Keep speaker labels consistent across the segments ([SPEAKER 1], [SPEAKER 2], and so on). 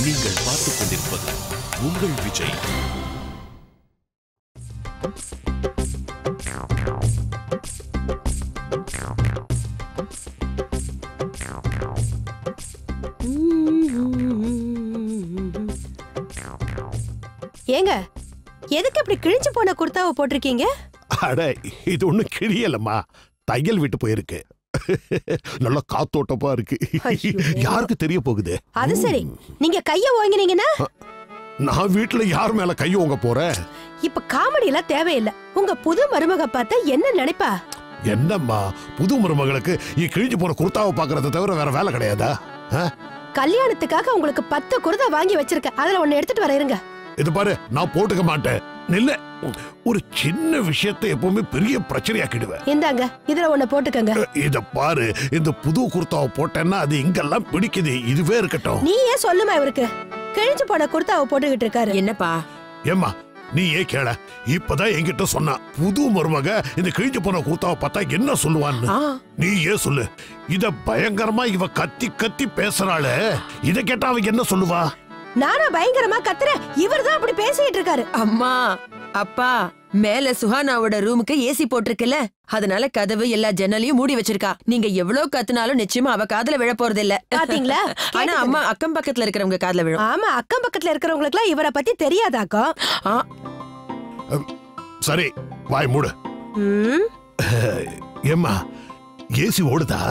[SPEAKER 1] நீங்கள் பார்த்துக் கொண்டிருப்பது உங்கள் விஜய்.
[SPEAKER 2] ஏங்க, எதுக்கு இப்படி கிழிஞ்சு போன குர்தாவை போட்டிருக்கீங்க?
[SPEAKER 3] அட, இது ஒண்ணு கிழியலம்மா, தையல் விட்டு போயிருக்கு. நல்ல காத்தோட்டமா இருக்கு. யாருக்கு தெரிய போகுது?
[SPEAKER 2] அது சரி, நீங்க கைய ஓங்கினீங்கன்னா
[SPEAKER 3] நான் வீட்டுல யார் மேல கைய ஓங்க போறேன்?
[SPEAKER 2] இப்ப காமெடி எல்லாம் தேவையில்லை. உங்க புது மருமக பார்த்தா என்ன நினைப்பா?
[SPEAKER 3] என்னம்மா, புது மருமகளுக்கு கிழிஞ்சு போன குர்தாவை பாக்குறத தவிர வேற வேலை கிடையாதா?
[SPEAKER 2] கல்யாணத்துக்காக உங்களுக்கு 10 குர்தா வாங்கி வச்சிருக்கேன். அதுல ஒண்ணு எடுத்துட்டு வர இருங்க.
[SPEAKER 3] இது பாரு, நான் போட்டுக்க மாட்டேன். நில்ல, ஒரு சின்ன விஷயத்தை எப்பவுமே பெரிய பிரச்சனையாக்கிடுவேன்.
[SPEAKER 2] இந்தாங்க, இதுல ஒண்ணு போட்டுக்கங்க.
[SPEAKER 3] இத பாரு, இந்த புது குர்தாவை போட்டேன்னா அது இங்கெல்லாம் பிடிக்குது. இதுவே இருக்கட்டும்.
[SPEAKER 2] நீ ஏன் சொல்லுமா இவருக்கு? கிழிஞ்சு போன குர்தாவை போட்டுக்கிட்டு இருக்காரு.
[SPEAKER 4] என்னப்பா?
[SPEAKER 3] ஏம்மா, நீ ஏன் கேள? இப்பதான் என்கிட்ட சொன்னா புது மருமக இந்த கிழிஞ்சு போன குர்தாவை பார்த்தா என்ன சொல்லுவான்னு. நீ ஏன் சொல்லு. இத பயங்கரமா இவ கத்தி கத்தி பேசுறாளே, இத கேட்டா அவ என்ன சொல்லுவா?
[SPEAKER 2] நானா பயங்கரமா கத்துறேன், இவர்தான் அப்படி பேசிட்டு இருக்காரு.
[SPEAKER 4] அம்மா, அப்பா, மேல சுஹானாவோட ரூமுக்கு ஏசி போட்டிருக்குல்ல, அதனால கதவு எல்லா ஜன்னலையும் மூடி வச்சிருக்கா. நீங்க எவ்வளவு கத்துனாலும் நிச்சயமா அவ காதுல விழ போறது இல்ல.
[SPEAKER 2] பாத்தீங்களா?
[SPEAKER 4] ஆனா அம்மா, அக்கம் பக்கத்துல இருக்கிறவங்க காதுல விழும்.
[SPEAKER 2] ஆமா, அக்கம் பக்கத்துல இருக்கிறவங்களுக்கு எல்லாம் இவரை பத்தி தெரியாதாக்கும்.
[SPEAKER 3] சரி, வாய் மூடு. ஏம்மா, ஏசி ஓடுதா?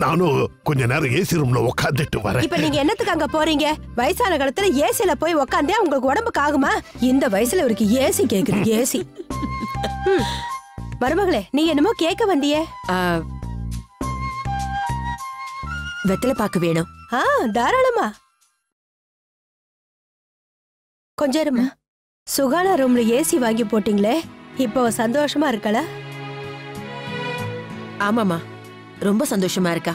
[SPEAKER 3] நானும் கொஞ்ச நேரம் ஏசி ரூம்ல உட்காந்துட்டு வரேன்.
[SPEAKER 2] இப்ப நீங்க என்னத்துக்கு அங்க போறீங்க? வயசான காலத்துல ஏசில போய் உட்காந்தே உங்களுக்கு உடம்புக்கு ஆகுமா? இந்த வயசுல இவருக்கு ஏசி கேக்குது. ஏசி. மருமகளே, நீ என்னமோ கேட்க வந்தியே?
[SPEAKER 4] வெத்தலை பாக்கு வேணும்.
[SPEAKER 2] தாராளமா. கொஞ்சம் இருமா. சுகானா ரூம்ல ஏசி வாங்கி போட்டீங்களே, இப்போ சந்தோஷமா இருக்கல?
[SPEAKER 4] ஆமாமா, ரொம்ப சந்தோஷமா இருக்கா.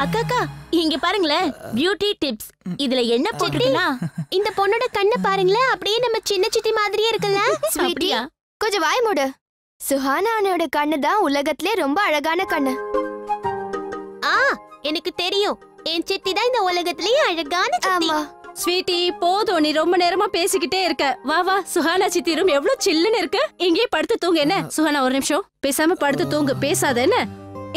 [SPEAKER 5] அக்காக்கா, இங்க பாருங்களேன், பியூட்டி டிப்ஸ். இதுல என்ன போட்டுருக்குன்னா, இந்த பொண்ணோட கண்ணை பாருங்களேன், அப்படியே நம்ம சின்ன சித்தி மாதிரியே இருக்குல்ல.
[SPEAKER 6] ஸ்வீட்டியா, கொஞ்சம் வாய் மூடு. சுஹானானோட கண்ணு தான் உலகத்திலே ரொம்ப அழகான கண்ணு.
[SPEAKER 5] எனக்கு தெரியும், என் சித்தி தான் இந்த உலகத்திலேயே அழகான சித்தி.
[SPEAKER 7] ஸ்வீட்டி, போதும், நீ ரொம்ப நேரமா பேசிக்கிட்டே இருக்க. வா வா, சுஹானா சித்தி ரூம் எவ்வளவு சில்லுன்னு இருக்கு. இங்கே படுத்து தூங்க. என்ன சுஹானா, ஒரு நிமிஷம் பேசாம படுத்து தூங்கு, பேசாத. என்ன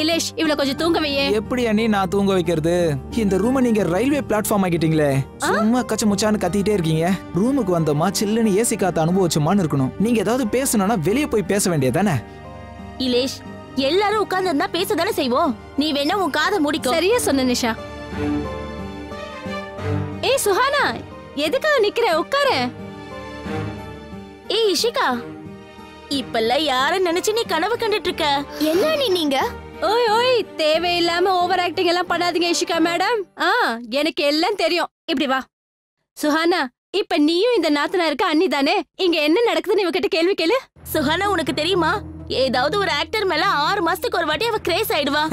[SPEAKER 7] இலேஷ், இவள கொஞ்சம் தூங்க வையே.
[SPEAKER 8] எப்படி அண்ணி நான் தூங்க வைக்கிறது? இந்த ரூமை நீங்க ரயில்வே பிளாட்ஃபார்ம் ஆக்கிட்டீங்களே. சும்மா கச்ச முச்சான்னு கத்திட்டே இருக்கீங்க. ரூமுக்கு வந்தோமா சில்லுன்னு ஏசி காத்த அனுபவிச்சோமான்னு இருக்கணும். நீங்க ஏதாவது பேசணும்னா வெளியே போய் பேச வேண்டியதானே?
[SPEAKER 5] இலேஷ், எல்லாரும் உட்கார்ந்து இருந்தா பேசதானே செய்வோம். நீ வேணா உன் காதை மூடிக்கோ.
[SPEAKER 7] சரியா சொன்ன நிஷா. ஏய் சுஹானா, எதுக்காக நிக்கிற? உட்காரு.
[SPEAKER 5] ஏய் இஷிகா, இப்பெல்லாம் யார நினைச்சு நீ கனவு கண்டுட்டு இருக்க?
[SPEAKER 6] என்ன நீங்க?
[SPEAKER 7] ஓய் ஓய், தேவையில்லாம ஓவர் ஆக்டிங் எல்லாம் பண்ணாதீங்க இஷிகா மேடம். எனக்கு எல்லாம் தெரியும். இப்படி வா. சுஹானா, இப்ப நீயும் இந்த நாத்தனாருக்கு அண்ணி தானே? இங்க என்ன நடக்குதுன்னு இவகிட்ட கேள்வி கேளு.
[SPEAKER 5] சுஹானா, உனக்கு தெரியுமா, ஏதாவது ஒரு ஆக்டர் மேல 6 மாசத்துக்கு ஒரு வாட்டி அவ கிரேஸ் ஆயிடுவா.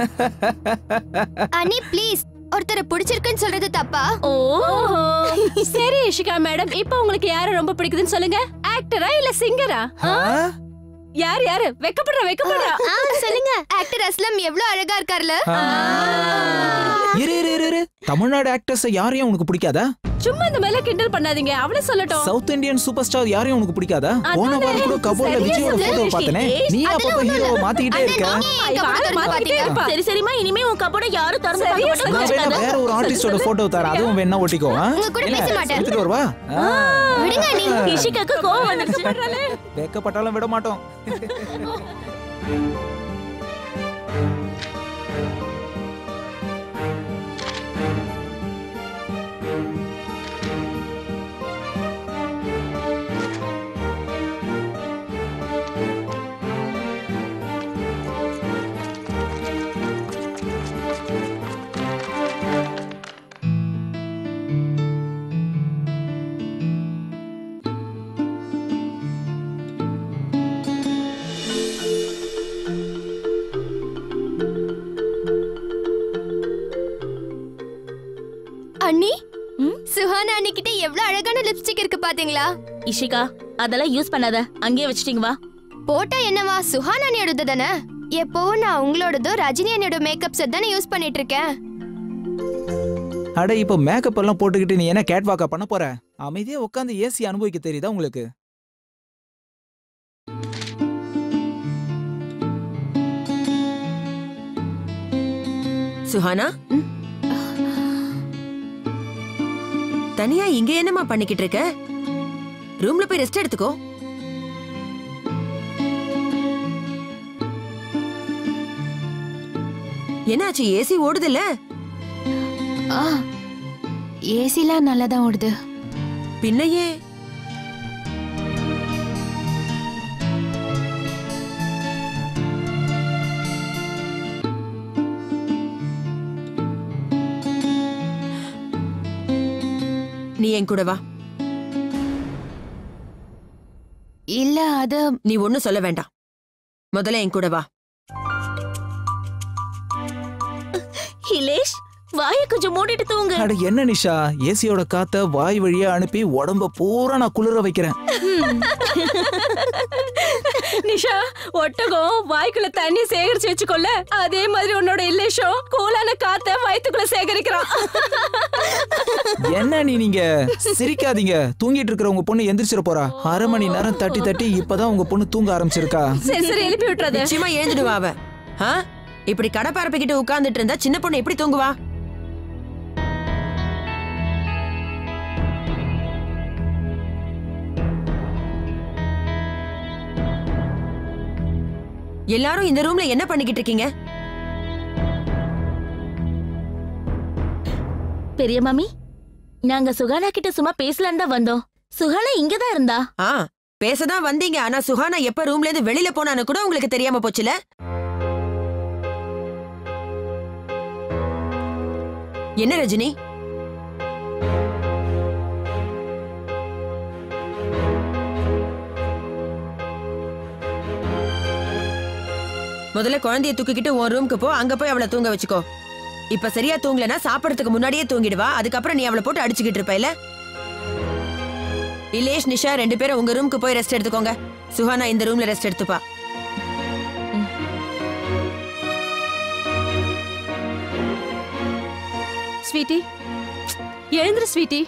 [SPEAKER 6] அண்ணி ப்ளீஸ், ஒருத்தரை பிடிச்சிருக்குன்னு சொல்றது தப்பா?
[SPEAKER 7] சரி இஷிகா மேடம், இப்ப உங்களுக்கு யார ரொம்ப பிடிக்குதுன்னு சொல்லுங்க. ஆக்டரா இல்ல சிங்கரா? யார் யாரு? வெக்கப்படுறா.
[SPEAKER 6] சொல்லுங்க. ஆக்டர் அஸ்லம் எவ்வளவு அழகா இருக்கார்ல.
[SPEAKER 8] இரு, தமிழ்நாடு ஆக்டர்ஸ் யாரையும் உனக்கு பிடிக்காதா?
[SPEAKER 7] சும்மா இந்த மேல கிண்டல் பண்ணாதீங்க, அவளே சொல்லட்டும்.
[SPEAKER 8] சவுத் இந்தியன் சூப்பர் ஸ்டார் யாரையும் உனக்கு பிடிக்காதா? போன வாரம் கூட கபோர்ட்ல விஜயோட போட்டோ பார்த்தனே. நீ அப்பப்ப ஹீரோவை மாத்திக்கிட்டே இருக்க.
[SPEAKER 5] சரி சரிமா, இனிமே உன் கபோர்ட யாரும் திறந்து பார்க்க மாட்டாங்க.
[SPEAKER 8] வேற ஒரு ஆர்டிஸ்டோட போட்டோ தர, அதுவும் வேணா ஒட்டிக்கோ.
[SPEAKER 6] உங்க கூட பேச மாட்டேன்.
[SPEAKER 8] எடுத்துட்டு வரவா?
[SPEAKER 6] விடுங்க நீ.
[SPEAKER 5] இஷிகாக்கு கோவம் வந்துருச்சு.
[SPEAKER 8] வெக்கப்பட்டாலும் விட மாட்டோம்.
[SPEAKER 6] அண்ணி சுஹானா அண்ணி கிட்ட எவ்வளவு அழகான லிப்ஸ்டிக் இருக்கு பாத்தீங்களா?
[SPEAKER 5] இஷிகா அதெல்லாம் யூஸ் பண்ணாத, அங்கேயே வச்சிட்டீங்க வா.
[SPEAKER 6] போட்டா என்னவா, சுஹானா அண்ணியோடது தானே. எப்பவும் நான் உங்களோடதோ ரஜினி அண்ணியோட மேக்கப் செட் தானே யூஸ் பண்ணிட்டு இருக்கேன்.
[SPEAKER 8] அட இப்போ மேக்கப் எல்லாம் போட்டுக்கிட்டு நீ என்ன கேட் வாக்கா பண்ண போற? அமைதியா உட்காந்து ஏசி அனுபவிக்க தெரியுதா உங்களுக்கு?
[SPEAKER 4] சுஹானா, தனியா இங்க என்னமா பண்ணிக்கிட்டு இருக்க? ரூம்ல போய் ரெஸ்ட் எடுத்துக்கோ. என்னாச்சு, ஏசி ஓடுதுல்ல?
[SPEAKER 6] ஏசிலாம் நல்லா தான் ஓடுது.
[SPEAKER 4] பின்னையே நீ என் கூட வா.
[SPEAKER 6] இல்ல அது
[SPEAKER 4] நீ ஒண்ணும் சொல்ல வேண்டாம், முதல்ல என் கூட வா.
[SPEAKER 5] ஹிலேஷ் வாயை கொஞ்சம் மூடிட்டு தூங்கு.
[SPEAKER 8] அட என்ன நிஷா, ஏசியோட காத்த வாய் வழியா அனுப்பி உடம்ப பூரா நான் குளிர வைக்கிறேன்.
[SPEAKER 7] நிஷா, ஒட்டகம் வாய்க்குள்ள தண்ணி சேகரிச்சு வச்சுக்கொள்ள, அதே மாதிரி உன்னோட இல்லேஷம் கூலான காத்த வயித்துக்குள்ள சேகரிக்கிறான்.
[SPEAKER 8] என்ன நீங்க சிரிக்காதீங்க. தூங்கிட்டு இருக்கிற உங்க பொண்ணு எந்திரிச்சிட போறா. 1/2 மணி நேரம் தட்டி தட்டி இப்பதான் உங்க பொண்ணு தூங்க ஆரம்பிச்சிருக்கா.
[SPEAKER 7] சரி எழுப்பி விட்டுறாத.
[SPEAKER 4] நிச்சயமா எழுந்துடுவா அவ. இப்படி கடை பரப்பிக்கிட்டு உட்கார்ந்துட்டு இருந்தா சின்ன பொண்ணு எப்படி தூங்குவா? எல்லாரும் இந்த ரூம்ல என்ன பண்ணிக்கிட்டு இருக்கீங்க?
[SPEAKER 5] பெரிய மாமி, நாங்க சுகானா கிட்ட சும்மா பேசலான்னு தான் வந்தோம். சுகானா இங்கதான் இருந்தா.
[SPEAKER 4] பேசதான் வந்தீங்க, ஆனா சுகானா எப்ப ரூம்ல இருந்து வெளியில போனான்னு கூட உங்களுக்கு தெரியாம போச்சுல? என்ன ரஜினி, முதல்ல குழந்தைய தூக்கிக்கிட்டு உன் ரூமுக்கு போ, அங்க போய் அவளை தூங்க வச்சுக்கோ. இப்ப சரியா தூங்கலனா சாப்பிடறதுக்கு முன்னாடியே தூங்கிடுவா. அதுக்கப்புறம் நீ அவளை போட்டு அடிச்சுக்கிட்டு இருப்ப இல்ல? இலேஷ், நிஷா 2 பேரும் உங்க ரூமுக்கு போய் ரெஸ்ட் எடுத்துக்கோங்க. சுஹானா இந்த ரூம்ல ரெஸ்ட் எடுத்துப்பா.
[SPEAKER 7] ஸ்வீட்டி, எழுந்துரு ஸ்வீட்டி.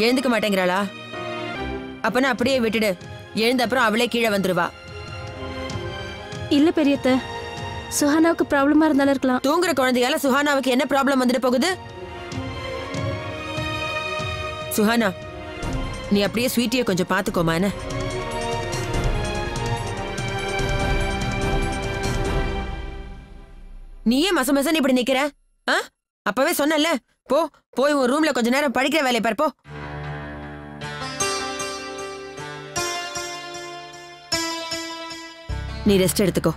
[SPEAKER 4] எழுந்துக்க மாட்டேங்கிறாளா? அப்பனா அப்படியே விட்டுடு. எழுந்த அப்புறம் அவளே கீழே வந்துருவா.
[SPEAKER 7] இல்ல பெரியத்த, சுஹானாவுக்கு ப்ராப்ளமா இருந்தாலும் இருக்கலாம்.
[SPEAKER 4] தூங்குற குழந்தையால சுஹானாவுக்கு என்ன ப்ராப்ளம் வந்துட்டு போகுது? சுஹானா, நீ அப்படியே ஸ்வீட்டியை கொஞ்சம் பாத்துக்கோமா. என்ன நீயே மசமசன்னு இப்படி நிக்கிற? அப்பவே சொன்னல, போ போய் உன் ரூம்ல கொஞ்ச நேரம் படிக்கிற வேலையை பாரு போ. நீ ரெஸ்ட் எடுத்துக்கோ.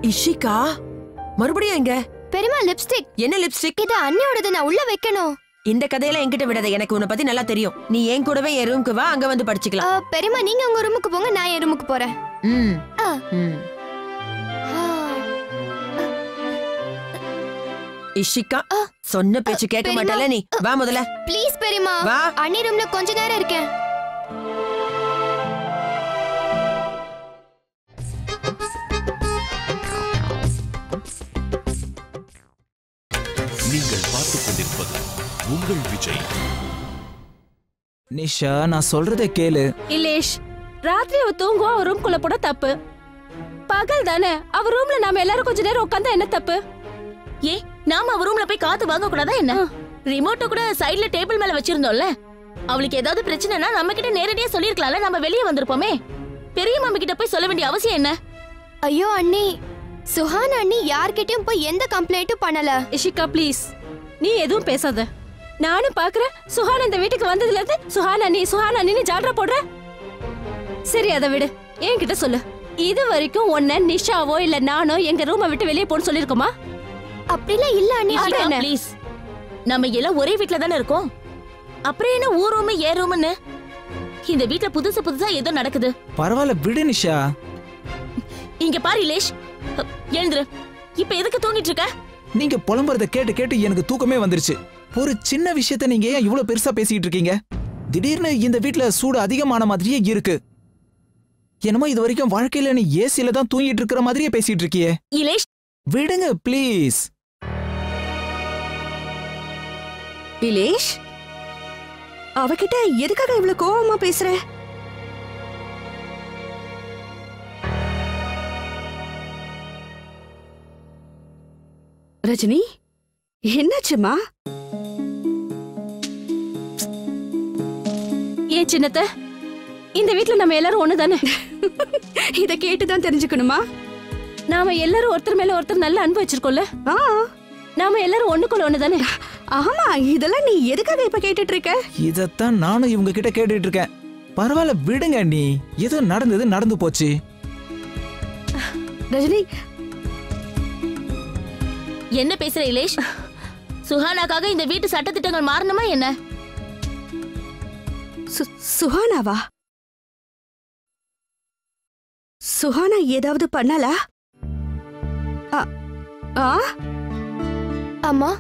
[SPEAKER 4] இஷிகா, மறுபடியும் எங்க?
[SPEAKER 6] பெரியமா லிப்ஸ்டிக்.
[SPEAKER 4] என்ன லிப்ஸ்டிக்?
[SPEAKER 6] இது அண்ணியோடது, நான் உள்ள வைக்கணும்.
[SPEAKER 4] இந்த கதையெல்லாம் என்கிட்ட விடாத, எனக்கு உன்னை பத்தி நல்லா தெரியும். நீ என் கூடவே என் ரூமுக்கு வா, அங்க வந்து படிச்சுக்கலாம்.
[SPEAKER 6] பெரியமா நீங்க உங்க ரூமுக்கு போங்க, நான் என் ரூமுக்கு போறேன்.
[SPEAKER 4] இஷிகா, சொன்ன பேச்சு கேட்க மாட்டல நீ. வா முதல்ல.
[SPEAKER 6] ப்ளீஸ் பெரியமா,
[SPEAKER 4] வா.
[SPEAKER 6] அண்ணி ரூம்ல கொஞ்ச நேரம் இருக்கேன்.
[SPEAKER 1] நீங்கள் பார்த்துக் கொண்டிருப்பது உங்கள் விஜய்.
[SPEAKER 8] நிஷா, நான் சொல்றதை கேளு.
[SPEAKER 7] இல்லேஷ், ராத்திரி அவ தூங்குவா, அவ ரூம்குள்ள போட தப்பு. பகல் தானே, அவ ரூம்ல நாம எல்லாரும் கொஞ்ச நேரம் உட்கார்ந்தா என்ன தப்பு?
[SPEAKER 5] நாம அவ ரூம்ல போய் காத்து வாங்க கூடாதா என்ன? ரிமோட்ட கூட சைடுல டேபிள் மேல வச்சிருந்தோம்ல. அவளுக்கு ஏதாவது பிரச்சனைனா நம்ம கிட்ட நேரடியா சொல்லிருக்கலாம்ல, நம்ம வெளியே வந்திருப்போமே. பெரிய மாமி கிட்ட போய் சொல்ல வேண்டிய அவசியம் என்ன?
[SPEAKER 6] ஐயோ அண்ணி, சுஹானா அண்ணி யார்கிட்டயும் போய் எந்த கம்ப்ளைண்ட்டும் பண்ணல.
[SPEAKER 7] இஷிகா ப்ளீஸ், நீ எதுவும் பேசாத. நானும் பாக்குறேன், சுஹானா இந்த வீட்டுக்கு வந்ததுல இருந்து சுஹானா நீ ஜால்ரா போடுற. சரி அதை விடு, என்கிட்ட சொல்லு. இது வரைக்கும் உன்ன நிஷாவோ இல்ல நானோ எங்க ரூமை விட்டு வெளியே போன்னு சொல்லிருக்கோமா?
[SPEAKER 6] அப்படிலாம் இல்ல அண்ணி.
[SPEAKER 5] ப்ளீஸ், நம்ம எல்லாம் ஒரே வீட்ல தானே இருக்கோம். அப்புறம் என்ன ஊர் ரூம் ஏ ரூம்னு? இந்த வீட்ல புதுசா ஏதோ நடக்குது.
[SPEAKER 8] பரவாயில்ல விடு நிஷா.
[SPEAKER 5] இங்க பாரு இலேஷ், எழுந்துரு. இப்ப எதுக்கு தூங்கிட்டு இருக்க?
[SPEAKER 8] நீங்க புலம்புறத கேட்டு கேட்டு எனக்கு தூக்கமே வந்துருச்சு. ஒரு சின்ன விஷயத்த நீங்க ஏன் இவ்வளவு பெருசா பேசிட்டு இருக்கீங்க? திடீர்னு இந்த வீட்ல சூடு அதிகமான மாதிரியே இருக்கு. என்னமோ இது வரைக்கும் வாழ்க்கையில நீ ஏசில தான் தூங்கிட்டு இருக்கிற மாதிரியே பேசிட்டு இருக்கியே.
[SPEAKER 5] இலேஷ்
[SPEAKER 8] விடுங்க ப்ளீஸ்.
[SPEAKER 9] இலேஷ், அவகிட்ட எதுக்காக இவ்வளவு கோவமா பேசுற? ரஜினி, என்னாச்சுமா?
[SPEAKER 7] ஏன் சின்னத்த, இந்த வீட்ல நம்ம எல்லாரும் ஒண்ணுதானே?
[SPEAKER 9] இத கேட்டுதான் தெரிஞ்சுக்கணுமா?
[SPEAKER 7] நாம எல்லாரும் ஒருத்தர் மேல ஒருத்தர் நல்ல அன்பு வச்சிருக்கோம்ல. நாம எல்லாரும் ஒண்ணுக்குள்ள ஒண்ணுதானே?
[SPEAKER 9] ஆமா, இதெல்லாம் நீ எதுக்காக இப்ப கேட்டுட்டு இருக்க?
[SPEAKER 8] இதத்தான் நானும் இவங்க கிட்ட கேட்டுட்டு இருக்கேன். பரவாயில்ல விடுங்க நீ. ஏதோ நடந்தது நடந்து போச்சு.
[SPEAKER 9] ரஜினி,
[SPEAKER 5] என்ன பேசுற இலேஷ்? சுஹானாக்காக இந்த வீட்டு சட்டத்திட்டங்கள் மாறணுமா என்ன?
[SPEAKER 9] சுஹானாவா? சுஹானா ஏதாவது பண்ணாலா?
[SPEAKER 6] அம்மா,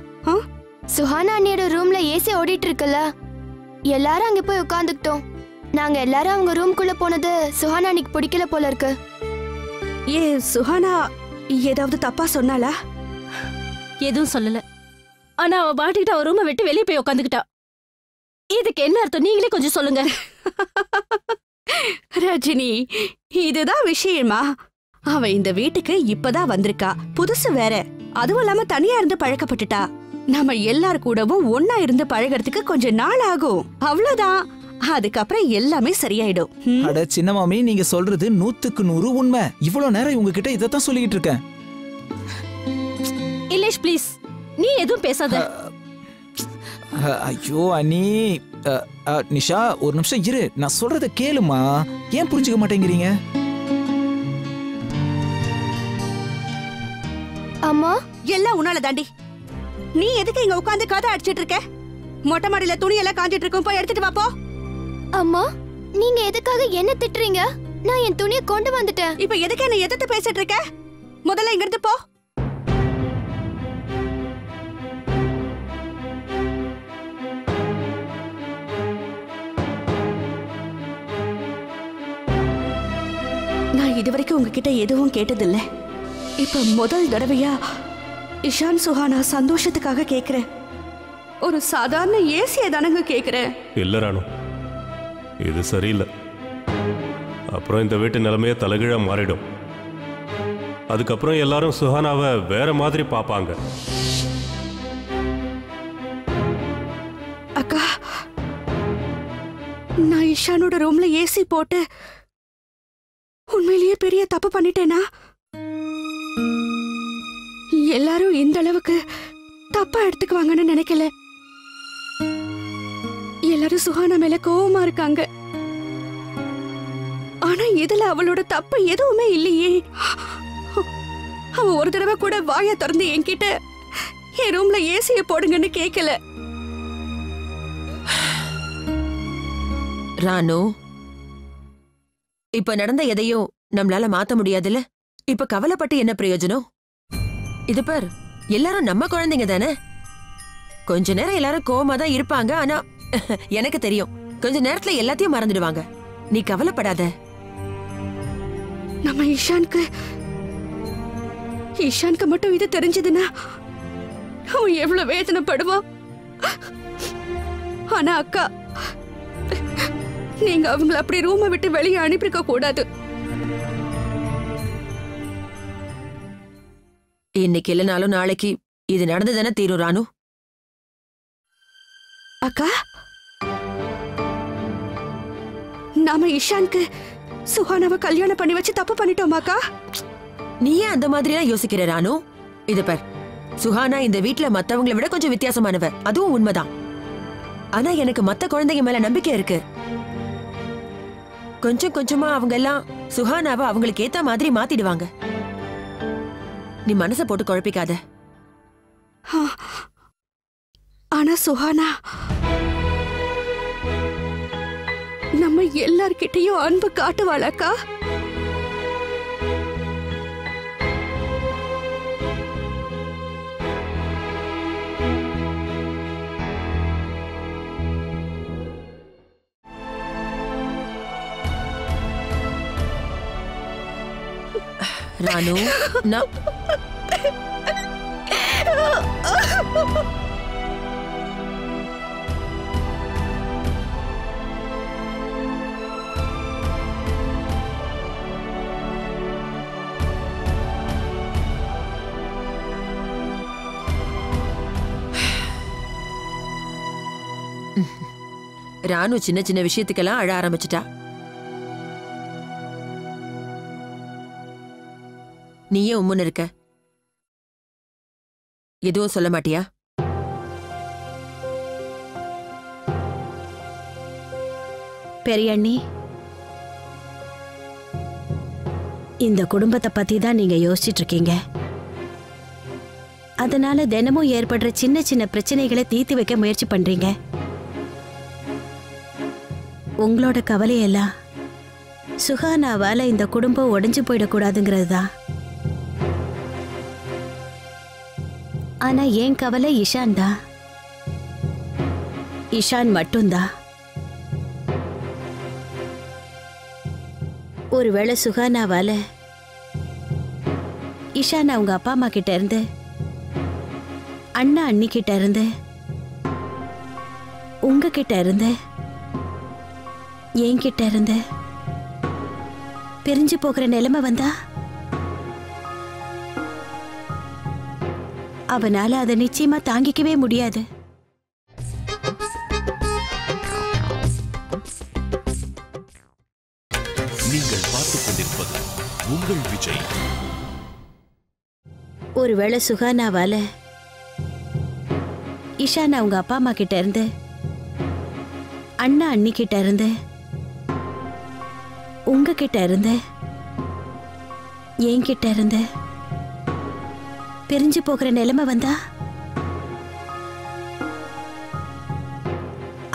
[SPEAKER 6] சுஹானா அண்ணியோட ரூம்ல ஏசி ஓடிட்டு இருக்குல்ல, எல்லாரும் அங்க போய் உட்கார்ந்துட்டோம். நாங்க எல்லாரும் அவங்க ரூம்குள்ள போனது சுஹானா அண்ணிக்கு பிடிக்கல போல இருக்கு.
[SPEAKER 9] சுஹானா ஏதாவது தப்பா சொன்னாலா?
[SPEAKER 7] எதுவும் சொல்லல. ஆனா அவ பாட்டுக்கிட்ட அவ ரூமை விட்டு வெளியே போய் உட்காந்துக்கிட்டா. இதுக்கு என்ன அர்த்தம் நீங்களே கொஞ்சம் சொல்லுங்க.
[SPEAKER 9] ரஜினி, இதுதான் விஷயமா? அவ இந்த வீட்டுக்கு இப்பதான் வந்திருக்கா, புதுசு வேற. அதுவும் இல்லாம தனியா இருந்து பழக்கப்பட்டுட்டா. நம்ம எல்லார் கூடவும் ஒன்னா இருந்து பழகிறதுக்கு கொஞ்சம் நாள் ஆகும், அவ்வளவுதான். அதுக்கப்புறம் எல்லாமே சரியாயிடும்.
[SPEAKER 8] அட சின்ன மாமி, நீங்க சொல்றது 100% உண்மை. இவ்வளவு நேரம் உங்ககிட்ட இதத்தான் சொல்லிட்டு இருக்கேன்.
[SPEAKER 7] இலேஷ் ப்ளீஸ், நீ எதுவும் பேசாத.
[SPEAKER 8] ஐயோ அண்ணி. நிஷா ஒரு நிமிஷம் இரு, நான் சொல்றத கேளுமா. ஏன் புரிஞ்சுக்க மாட்டேங்கிறீங்க?
[SPEAKER 6] அம்மா,
[SPEAKER 9] எல்லாம் உன்னால தாண்டி. நீ எதுக்கு இங்க உட்கார்ந்து கதை அடிச்சிட்டு இருக்க? மொட்டை மாடியில துணி எல்லாம் காஞ்சிட்டு இருக்கும், போய் எடுத்துட்டு வா போ.
[SPEAKER 6] அம்மா, நீங்க எதுக்காக என்ன திட்டுறீங்க? நான் என் துணியை கொண்டு வந்துட்டேன்.
[SPEAKER 9] இப்ப எதுக்கு என்ன எதிர்த்து பேசிட்டு இருக்க? முதல்ல இங்க இருந்து போ. நான் இதுவரைக்கும் உங்ககிட்ட எதுவும் கேட்டதில்லை. இப்ப முதல் தடவையா இஷான் சுஹானா சந்தோஷத்துக்காக கேக்குறேன். ஒரு சாதாரண ஏசியை தானங்க கேக்குறேன்.
[SPEAKER 10] இல்ல ராணு, இது சரியில்லை. அப்புறம் இந்த வீட்டு நிலைமையே தலைகீழா மாறிடும். அதுக்கப்புறம் எல்லாரும் சுஹானாவை வேற மாதிரி பாப்பாங்க.
[SPEAKER 9] அக்கா, நான் இஷானோட ரூம்ல ஏசி போட்டு உண்மையிலேயே பெரிய தப்பு பண்ணிட்டேனா? எல்லாரும் இந்த அளவுக்கு தப்பா எடுத்துக்குவாங்கன்னு நினைக்கல. எல்லாரும் சுஹானா மேல கோவமா இருக்காங்க. ஆனா இதுல அவளோட தப்பு எதுவுமே இல்லையே. அவ ஒரு தடவை கூட வாயை திறந்து என்கிட்ட என் ரூம்ல ஏசிய போடுங்கன்னு கேட்கல.
[SPEAKER 4] ராணு, இப்ப நடந்த எதையும் நம்மளால மாத்த முடியாதுல்ல. இப்ப கவலைப்பட்டு என்ன பிரயோஜனம்? இது பார், எல்லாரும் நம்ம குழந்தைங்க தானே. கொஞ்ச நேரம் எல்லாரும் கோவமா தான் இருப்பாங்க. ஆனா எனக்கு தெரியும், கொஞ்ச நேரத்துல எல்லாத்தையும் மறந்துடுவாங்க. நீ கவலைப்படாத.
[SPEAKER 9] நம்ம ஈஷானுக்கு மட்டும் இது தெரிஞ்சதுன்னா அவன் எவ்வளவு வேதனைப்படுவான். ஆனா அக்கா, நீங்க அவங்கள அப்படி ரூமை விட்டு வெளியே அனுப்பியிருக்க கூடாது.
[SPEAKER 4] இன்னைக்கு இல்லைனாலும் நாளைக்கு இது நடந்துதானே தீரும் ராணு.
[SPEAKER 9] அக்கா, நாம இஷானுக்கு சுஹானாவை கல்யாணம் பண்ணி வச்சு தப்பு பண்ணிட்டோமாக்கா?
[SPEAKER 4] நீ ஏன் அந்த மாதிரிலாம் யோசிக்கிற ராணு? இது பார், சுஹானா இந்த வீட்ல மத்தவங்களை விட கொஞ்சம் வித்தியாசமானவ, அதுவும் உண்மைதான். ஆனா எனக்கு மத்த குழந்தைங்க மேல நம்பிக்கை இருக்கு. கொஞ்சம் கொஞ்சமா அவங்க எல்லாம் சுஹானாவை அவங்களுக்கு ஏத்த மாதிரி மாத்திடுவாங்க. நீ மனச போட்டு குழப்பிக்காத.
[SPEAKER 9] ஆனா சுஹானா நம்ம எல்லார்கிட்டயும் அன்பு காட்டுவாளாக்கா?
[SPEAKER 4] ராணு, நான் ராணு சின்ன சின்ன விஷயத்துக்கெல்லாம் அழ ஆரம்பிச்சிட்டா. நீயே உம்முன்னு இருக்க, எதுவும் சொல்ல மாட்டியா?
[SPEAKER 7] பெரியண்ணி, இந்த குடும்பத்தை பத்தி தான் நீங்க யோசிச்சுட்டு இருக்கீங்க. அதனால தினமும் ஏற்படுற சின்ன சின்ன பிரச்சனைகளை தீர்த்து வைக்க முயற்சி பண்றீங்க. உங்களோட கவலையெல்லாம் சுஹானாவால இந்த குடும்பம் உடைஞ்சு போயிடக்கூடாதுங்கிறது தான். ஆனா என் கவலை இஷான் தான். இஷான் மட்டும்தான். ஒருவேளை சுஹானாவால இஷான் அவங்க அப்பா அம்மா கிட்ட இருந்து, அண்ணா அண்ணி கிட்ட இருந்து, உங்ககிட்ட இருந்து, என்கிட்ட இருந்து பிரிஞ்சு போகிற நிலைமை வந்தா அவனால அதை நிச்சயமா தாங்கிக்கவே முடியாது.
[SPEAKER 1] நீங்கள் பார்த்துக் கொண்டிருப்பது உங்கள் விஜய்.
[SPEAKER 7] ஒருவேளை சுஹானாவால இஷான் அவங்க அப்பா அம்மா கிட்ட இருந்து, அண்ணா அண்ணி கிட்ட இருந்து, உங்ககிட்ட இருந்து, என்கிட்ட இருந்து பிரிஞ்சு போகிற நிலைமை வந்தா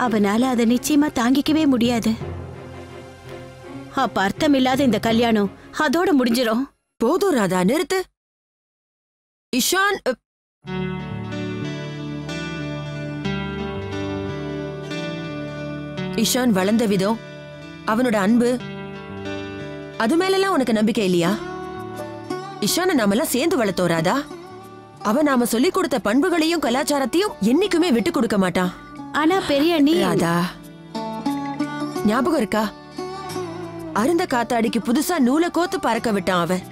[SPEAKER 7] அவனால அதை நிச்சயமா தாங்கிக்கவே முடியாது. அப்ப அர்த்தம் இல்லாத இந்த கல்யாணம் அதோட முடிஞ்சிடும்.
[SPEAKER 4] போதும் ராதா, நிறுத்து. இஷான் இஷான் வளர்ந்த விதம், அவனோட அன்பு, அது மேலெல்லாம் உனக்கு நம்பிக்கை இல்லையா? இஷானை நாமெல்லாம் சேர்ந்து வளர்த்தோம் ராதா. அவன் நாம சொல்லிக் கொடுத்த பண்புகளையும் கலாச்சாரத்தையும் என்னைக்குமே விட்டு கொடுக்க மாட்டான்.
[SPEAKER 7] ஆனா பெரிய அண்ணி,
[SPEAKER 4] ராதா ஞாபகம் இருக்கா? அருந்த காத்தாடிக்கு புதுசா நூலை கோத்து பறக்க விட்டான் அவன்.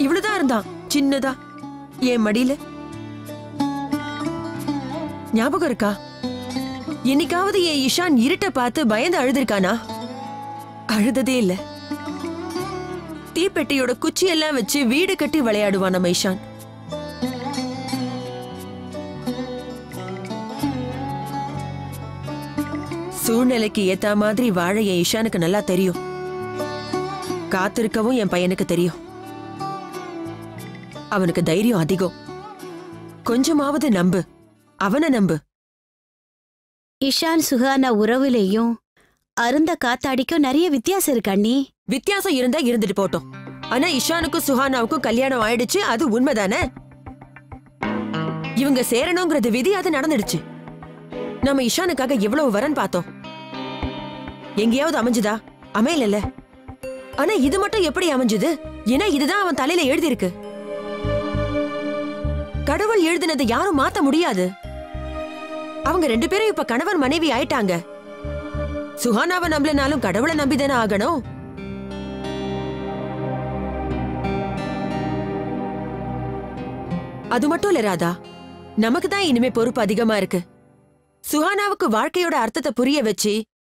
[SPEAKER 4] இவ்வளவுதான் இருந்தான், சின்னதா என் மடியில. ஞாபகம் இருக்கா? என்னைக்காவது என் இஷான் இருட்ட பார்த்து பயந்து அழுதுருக்கானா? அழுததே இல்ல. தீப்பெட்டியோட குச்சியெல்லாம் வச்சு வீடு கட்டி விளையாடுவான் நம்ம இஷான். சூழ்நிலைக்கு ஏத்த மாதிரி வாழ என் இஷானுக்கு நல்லா தெரியும். காத்திருக்கவும் என் பையனுக்கு தெரியும். அவனுக்கு தைரியம் அதிகம். கொஞ்சமாவது நம்பு, அவனை நம்பு.
[SPEAKER 7] இஷான் சுஹானா உறவுலேயும் அருந்த காத்தாடிக்கும் நிறைய வித்தியாசம் இருக்கு அண்ணி.
[SPEAKER 4] வித்தியாசம் இருந்தா இருந்துட்டு போட்டோம். ஆனா இஷானுக்கும் சுஹானாவுக்கும் கல்யாணம் ஆயிடுச்சு, அது உண்மைதானே? இவங்க சேரணுங்கிறது விதி, அது நடந்துடுச்சு. நம்ம இஷானுக்காக எவ்வளவு வரன் பார்த்தோம். எங்கேயாவது அமைஞ்சுதா? அமையல. ஆனா இது மட்டும் எப்படி அமைஞ்சுது? ஏன்னா இதுதான் அவன் தலையில எழுதிருக்கு. கடவுள் எழுதினதை யாரும் மாத்த முடியாது. அவங்க ரெண்டு பேரும் இப்ப கணவன் மனைவி ஆயிட்டாங்க. சுஹானாவை நம்பலனாலும் கடவுளை நம்பிதானே ஆகணும். அது மட்டும் இல்ல ராதா, நமக்கு தான் இனிமே பொறுப்பு அதிகமா இருக்கு. சுஹானாவுக்கு வாழ்க்கையோட அர்த்தத்தை புரிய வச்சு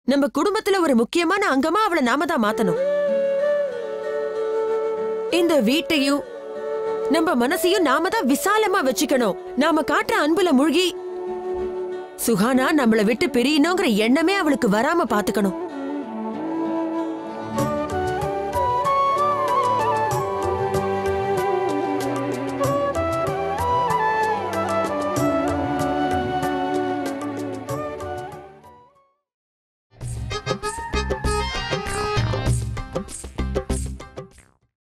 [SPEAKER 4] நம்ம குடும்பத்துல ஒரு முக்கியமான அங்கமா அவளை நாம தான் மாத்தணும். இந்த வீட்டையும் நம்ம மனசையும் நாம தான் விசாலமா வச்சுக்கணும். நாம காட்டுற அன்புல மூழ்கி சுஹானா நம்மளை விட்டு பிரியணுங்கிற எண்ணமே அவளுக்கு வராம பாத்துக்கணும்.